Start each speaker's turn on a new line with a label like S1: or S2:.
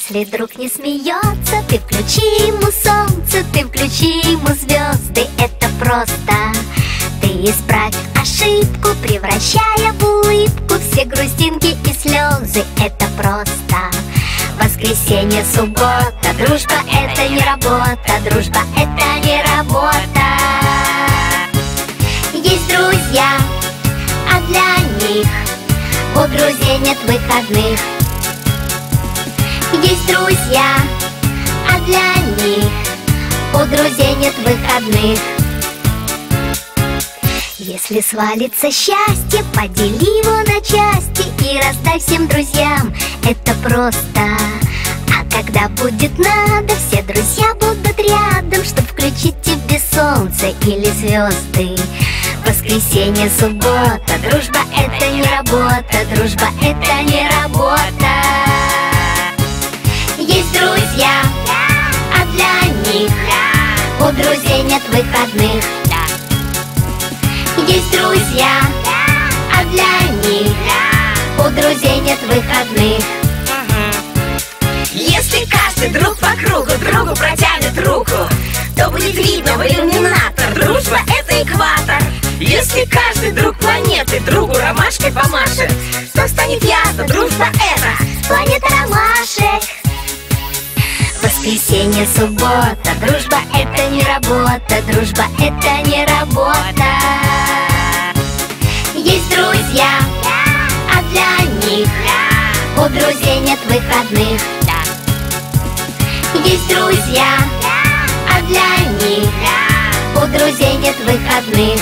S1: Если друг не смеется, ты включи ему солнце, ты включи ему звезды, это просто. Ты исправь ошибку, превращая в улыбку все грустинки и слезы, это просто. Воскресенье, суббота, дружба это не работа, дружба это не работа. Есть друзья, а для них у друзей нет выходных. Есть друзья, а для них у друзей нет выходных. Если свалится счастье, подели его на части и раздай всем друзьям, это просто. А когда будет надо, все друзья будут рядом, чтоб включить тебе солнце или звезды. Воскресенье, суббота, дружба это не работа, дружба это не работа. Есть друзья, а для них у друзей нет выходных. Есть друзья, а для них у друзей нет выходных.
S2: Если каждый друг по кругу другу протянет руку, то будет видно в иллюминатор: дружба это экватор. Если каждый друг планеты другу ромашкой помашет, то станет ясно: дружба это
S1: планета ромашек. Воскресенье, суббота, дружба это не работа, дружба это не работа. Есть друзья, а для них у друзей нет выходных. Есть друзья, а для них у друзей нет выходных.